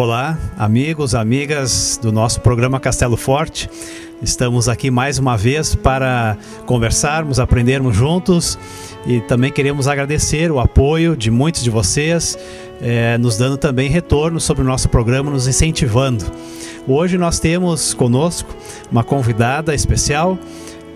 Olá, amigos, amigas do nosso programa Castelo Forte. Estamos aqui mais uma vez para conversarmos, aprendermos juntos e também queremos agradecer o apoio de muitos de vocês, nos dando também retorno sobre o nosso programa, nos incentivando. Hoje nós temos conosco uma convidada especial,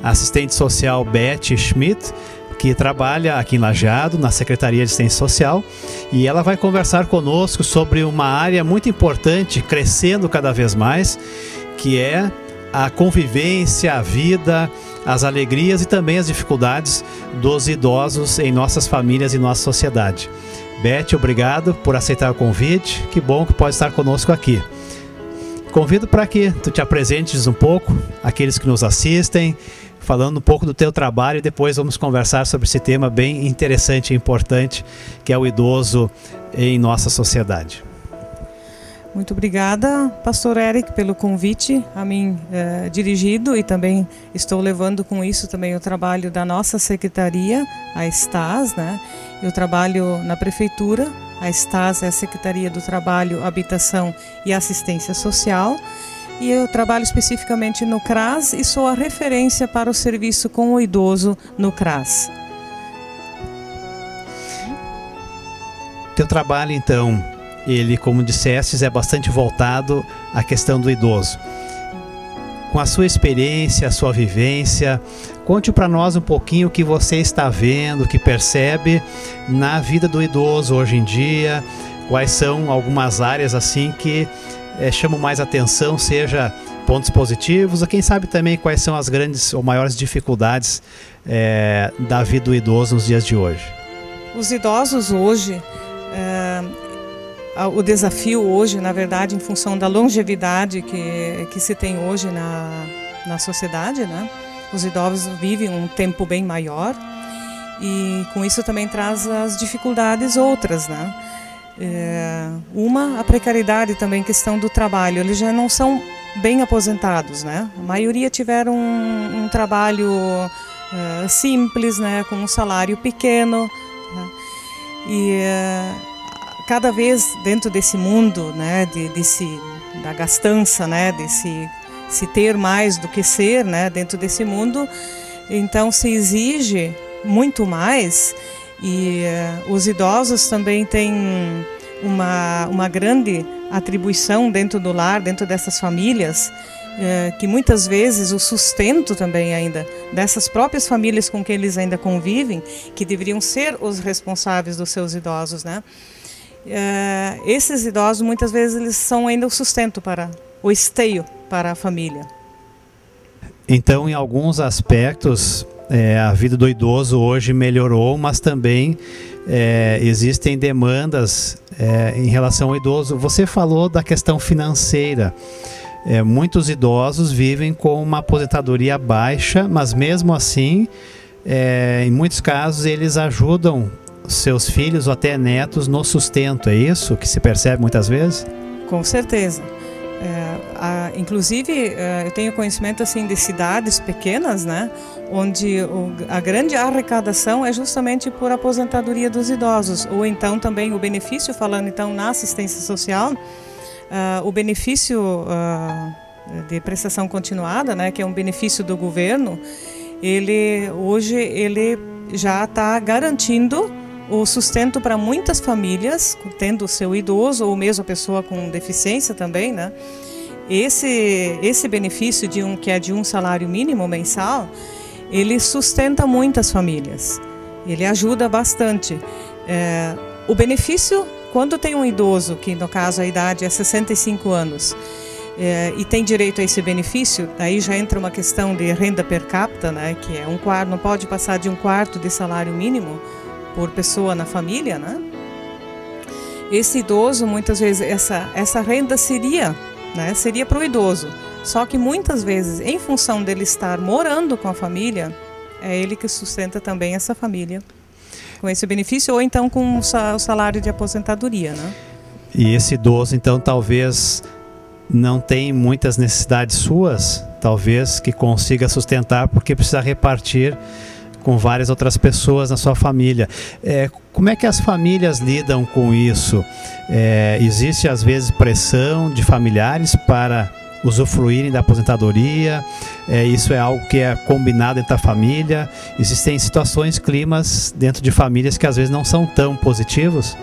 a assistente social Beth Schmidt, que trabalha aqui em Lajeado, na Secretaria de Assistência Social, e ela vai conversar conosco sobre uma área muito importante, crescendo cada vez mais, que é a convivência, a vida, as alegrias e também as dificuldades dos idosos em nossas famílias e nossa sociedade. Beth, obrigado por aceitar o convite, que bom que pode estar conosco aqui. Convido para que tu te apresentes um pouco, aqueles que nos assistem, falando um pouco do teu trabalho, e depois vamos conversar sobre esse tema bem interessante e importante, que é o idoso em nossa sociedade. Muito obrigada, Pastor Eric, pelo convite a mim dirigido, e também estou levando com isso também o trabalho da nossa secretaria, a STAS, né? Eu trabalho na prefeitura, a STAS é a Secretaria do Trabalho, Habitação e Assistência Social, e eu trabalho especificamente no CRAS e sou a referência para o serviço com o idoso no CRAS. Teu trabalho, então, ele, como dissestes, é bastante voltado à questão do idoso. Com a sua experiência, a sua vivência, conte para nós um pouquinho o que você está vendo, o que percebe na vida do idoso hoje em dia, quais são algumas áreas assim que chamam mais atenção, seja pontos positivos, ou quem sabe também quais são as grandes ou maiores dificuldades da vida do idoso nos dias de hoje. Os idosos hoje, o desafio hoje, na verdade, em função da longevidade que se tem hoje na sociedade, né? Os idosos vivem um tempo bem maior e com isso também traz as dificuldades outras, né? A precariedade também, questão do trabalho, eles já não são bem aposentados, né? A maioria tiveram um trabalho simples, né? Com um salário pequeno, né? E cada vez dentro desse mundo, né? Da gastança, né? Se ter mais do que ser, né? Dentro desse mundo, então se exige muito mais. E os idosos também têm uma grande atribuição dentro do lar, dentro dessas famílias, que muitas vezes o sustento também ainda dessas próprias famílias com que eles ainda convivem, que deveriam ser os responsáveis dos seus idosos, né? Esses idosos muitas vezes eles são ainda o esteio para a família. Então, em alguns aspectos, a vida do idoso hoje melhorou, mas também existem demandas em relação ao idoso. Você falou da questão financeira. Muitos idosos vivem com uma aposentadoria baixa, mas mesmo assim, em muitos casos, eles ajudam seus filhos ou até netos no sustento. É isso que se percebe muitas vezes? Com certeza. Inclusive, eu tenho conhecimento assim de cidades pequenas, né, onde a grande arrecadação é justamente por aposentadoria dos idosos, ou então também o benefício, falando então na assistência social, o benefício de prestação continuada, né, que é um benefício do governo, hoje ele já está garantindo o sustento para muitas famílias, tendo o seu idoso ou mesmo a pessoa com deficiência também, né? Esse benefício que é de um salário mínimo mensal, ele sustenta muitas famílias, ele ajuda bastante. O benefício, quando tem um idoso, que no caso a idade é 65 anos, e tem direito a esse benefício, aí já entra uma questão de renda per capita, né? Que é não pode passar de 1/4 de salário mínimo por pessoa na família, né? Esse idoso, muitas vezes, essa renda seria para o idoso. Só que muitas vezes, em função dele estar morando com a família, é ele que sustenta também essa família com esse benefício, ou então com o salário de aposentadoria, né? E esse idoso, então, talvez não tem muitas necessidades suas, talvez que consiga sustentar, porque precisa repartir com várias outras pessoas na sua família. Como é que as famílias lidam com isso? Existe às vezes pressão de familiares para usufruírem da aposentadoria? Isso é algo que é combinado entre a família? Existem situações, climas dentro de famílias que às vezes não são tão positivos?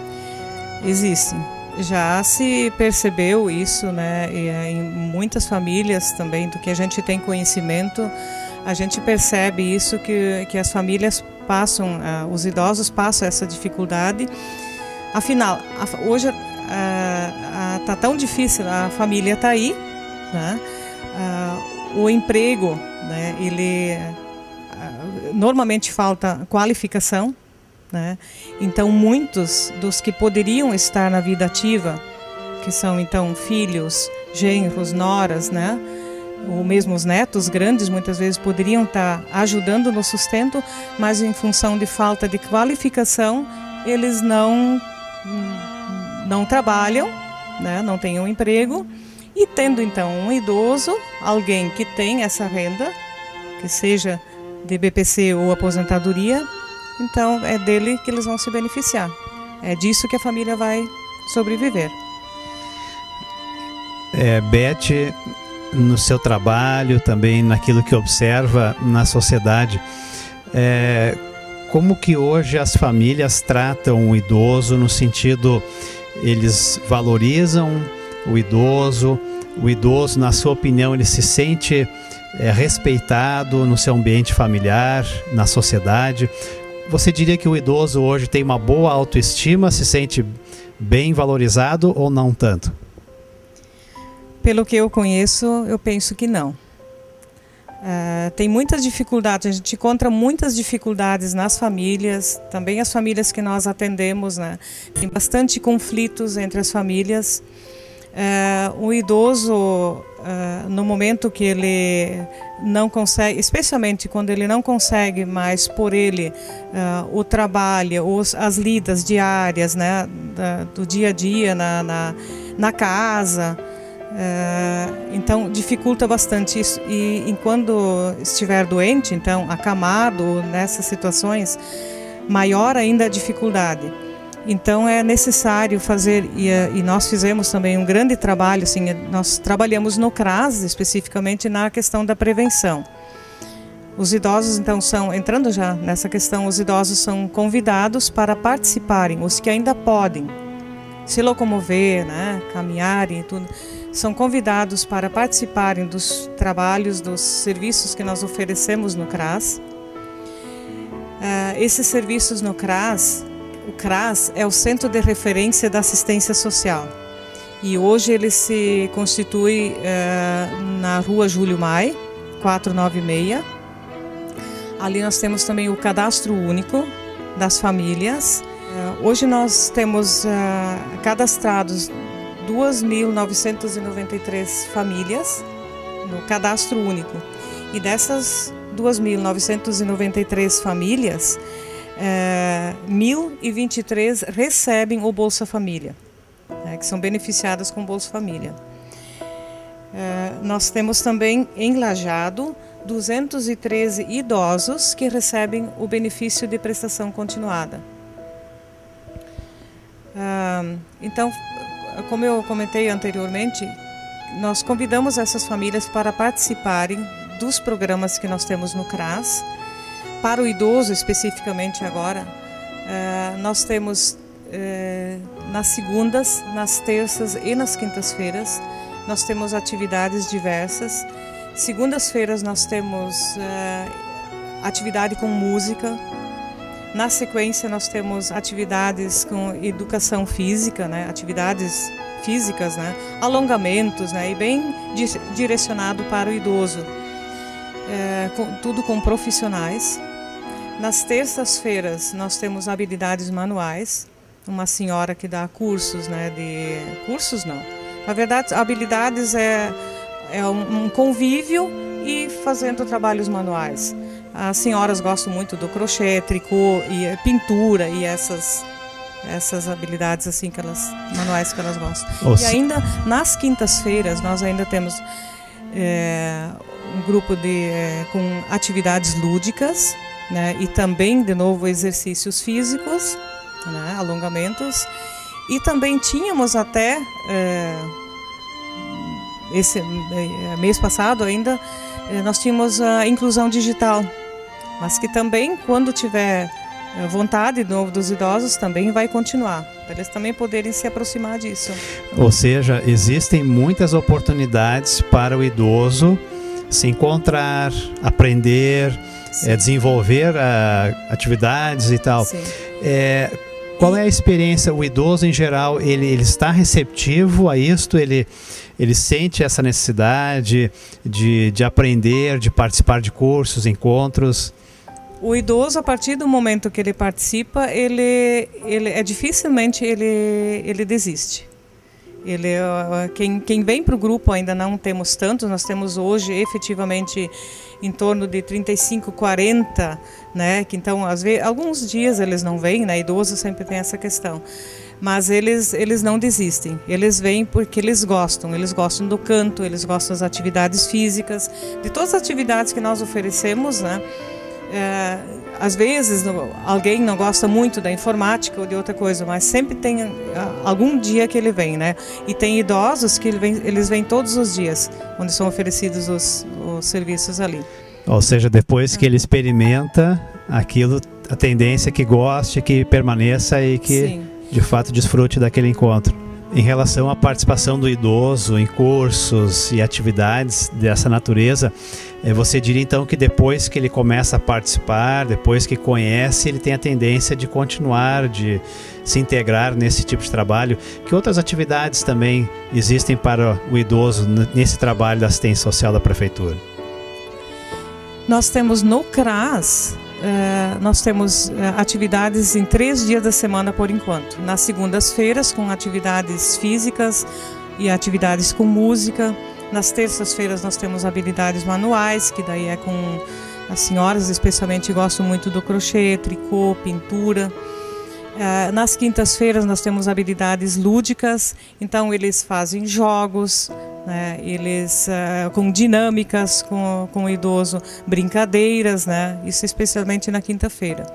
Existem. Já se percebeu isso, né? E em muitas famílias também, do que a gente tem conhecimento, a gente percebe isso, que as famílias passam, os idosos passam essa dificuldade. Afinal, hoje está tão difícil, a família está aí, né? O emprego, né? Ele normalmente falta qualificação, né? Então muitos dos que poderiam estar na vida ativa, que são então filhos, genros, noras, né? Ou mesmo os netos grandes, muitas vezes poderiam estar ajudando no sustento, mas em função de falta de qualificação, eles não trabalham, né? Não têm um emprego. E tendo então um idoso, alguém que tem essa renda, que seja de BPC ou aposentadoria, então é dele que eles vão se beneficiar. É disso que a família vai sobreviver. Beth, no seu trabalho, também naquilo que observa na sociedade, como que hoje as famílias tratam o idoso no sentido, eles valorizam o idoso, na sua opinião, ele se sente respeitado no seu ambiente familiar, na sociedade? Você diria que o idoso hoje tem uma boa autoestima, se sente bem valorizado ou não tanto? Pelo que eu conheço, eu penso que não. Tem muitas dificuldades, a gente encontra muitas dificuldades nas famílias, também as famílias que nós atendemos, né? Tem bastante conflitos entre as famílias. O idoso, no momento que ele não consegue, especialmente quando ele não consegue mais por ele o trabalho, as lidas diárias, né, do dia a dia na casa, então dificulta bastante isso. E quando estiver doente, então acamado nessas situações, maior ainda a dificuldade. Então é necessário fazer, e nós fizemos também um grande trabalho, assim, nós trabalhamos no CRAS, especificamente na questão da prevenção. Os idosos, então, entrando já nessa questão, os idosos são convidados para participarem, os que ainda podem se locomover, né, caminharem e tudo, são convidados para participarem dos trabalhos, dos serviços que nós oferecemos no CRAS. Esses serviços no CRAS, o CRAS é o Centro de Referência da Assistência Social e hoje ele se constitui na Rua Júlio Mai, 496. Ali nós temos também o Cadastro Único das Famílias. Hoje nós temos cadastrados 2.993 famílias no Cadastro Único e dessas 2.993 famílias, 1.023 recebem o Bolsa Família, que são beneficiadas com Bolsa Família. Nós temos também em Lajeado 213 idosos que recebem o benefício de prestação continuada. Então, como eu comentei anteriormente, nós convidamos essas famílias para participarem dos programas que nós temos no CRAS. Para o idoso, especificamente agora, nós temos nas segundas, nas terças e nas quintas-feiras, nós temos atividades diversas. Segundas-feiras nós temos atividade com música. Na sequência nós temos atividades com educação física, né? Atividades físicas, né? Alongamentos, né? E bem direcionado para o idoso. Tudo com profissionais. Nas terças-feiras nós temos habilidades manuais, uma senhora que dá cursos, né, cursos não. Na verdade, habilidades é um convívio e fazendo trabalhos manuais. As senhoras gostam muito do crochê, tricô e pintura e essas habilidades assim manuais que elas gostam. E ainda nas quintas-feiras nós ainda temos um grupo com atividades lúdicas, né? E também, de novo, exercícios físicos, né? Alongamentos. E também tínhamos até, esse mês passado ainda, nós tínhamos a inclusão digital, mas que também, quando tiver vontade de novo dos idosos, também vai continuar, para eles também poderem se aproximar disso. Ou seja, existem muitas oportunidades para o idoso se encontrar, aprender, desenvolver atividades e tal. Qual é a experiência? O idoso em geral, ele está receptivo a isto? Ele sente essa necessidade de aprender, de participar de cursos, encontros? O idoso, a partir do momento que ele participa, dificilmente ele desiste. Quem vem para o grupo, ainda não temos tantos, nós temos hoje efetivamente em torno de 35, 40, né? Que então, às vezes, alguns dias eles não vêm, né? Idoso sempre tem essa questão. Mas eles não desistem, eles vêm porque eles gostam do canto, eles gostam das atividades físicas, de todas as atividades que nós oferecemos, né? Às vezes alguém não gosta muito da informática ou de outra coisa, mas sempre tem algum dia que ele vem, né? E tem idosos que eles vêm todos os dias, onde são oferecidos os serviços ali. Ou seja, depois que ele experimenta aquilo, a tendência é que goste, que permaneça e que de fato desfrute daquele encontro. Em relação à participação do idoso em cursos e atividades dessa natureza, você diria então que depois que ele começa a participar, depois que conhece, ele tem a tendência de continuar, de se integrar nesse tipo de trabalho? Que outras atividades também existem para o idoso nesse trabalho da assistência social da Prefeitura? Nós temos no CRAS, nós temos atividades em 3 dias da semana por enquanto. Nas segundas-feiras com atividades físicas e atividades com música. Nas terças-feiras nós temos habilidades manuais, que daí é com as senhoras, especialmente gostam muito do crochê, tricô, pintura. Nas quintas-feiras nós temos habilidades lúdicas, então eles fazem jogos, né? Eles com dinâmicas com o idoso, brincadeiras, né? Isso especialmente na quinta-feira.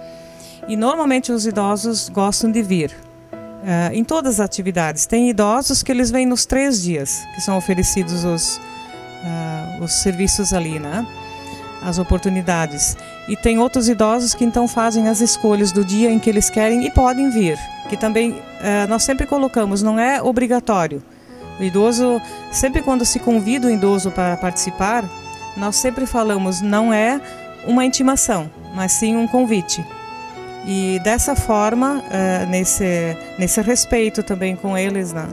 E normalmente os idosos gostam de vir em todas as atividades. Tem idosos que eles vêm nos 3 dias que são oferecidos os serviços ali, né? As oportunidades. E tem outros idosos que então fazem as escolhas do dia em que eles querem e podem vir. Que também nós sempre colocamos, não é obrigatório. O idoso, sempre quando se convida o idoso para participar, nós sempre falamos, não é uma intimação, mas sim um convite. E dessa forma, nesse respeito também com eles, né?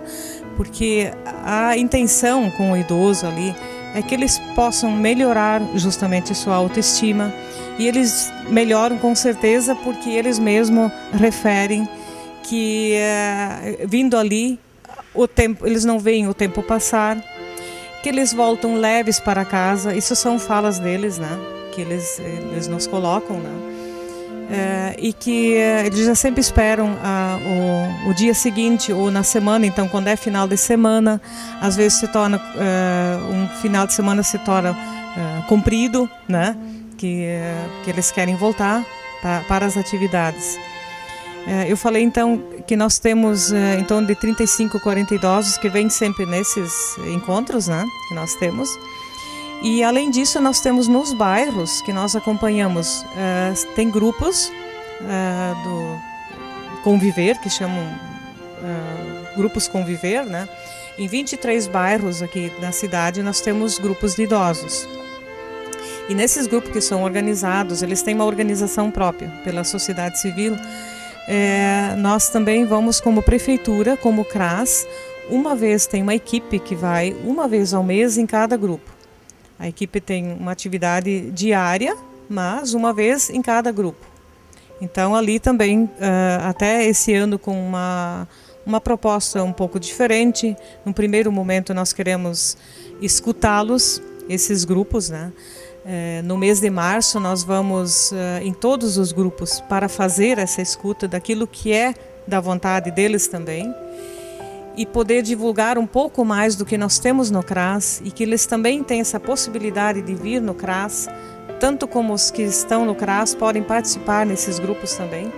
Porque a intenção com o idoso ali é que eles possam melhorar justamente sua autoestima, e eles melhoram com certeza porque eles mesmos referem que vindo ali o tempo, eles não veem o tempo passar, que eles voltam leves para casa. Isso são falas deles, né? Que eles nos colocam, né? E que eles já sempre esperam o dia seguinte ou na semana. Então, quando é final de semana, às vezes se torna um final de semana se torna comprido, né? Que eles querem voltar para as atividades. Eu falei então que nós temos em torno de 35, 40 idosos que vêm sempre nesses encontros, né? Que nós temos. E além disso, nós temos nos bairros que nós acompanhamos, tem grupos do Conviver, que chamam grupos Conviver, né? Em 23 bairros aqui na cidade nós temos grupos de idosos. E nesses grupos que são organizados, eles têm uma organização própria pela sociedade civil. Nós também vamos como prefeitura, como CRAS, tem uma equipe que vai uma vez ao mês em cada grupo. A equipe tem uma atividade diária, mas uma vez em cada grupo. Então ali também, até esse ano com uma proposta um pouco diferente. No primeiro momento nós queremos escutá-los, esses grupos, né? No mês de março nós vamos em todos os grupos para fazer essa escuta daquilo que é da vontade deles também. E poder divulgar um pouco mais do que nós temos no CRAS, e que eles também têm essa possibilidade de vir no CRAS tanto como os que estão no CRAS podem participar nesses grupos também.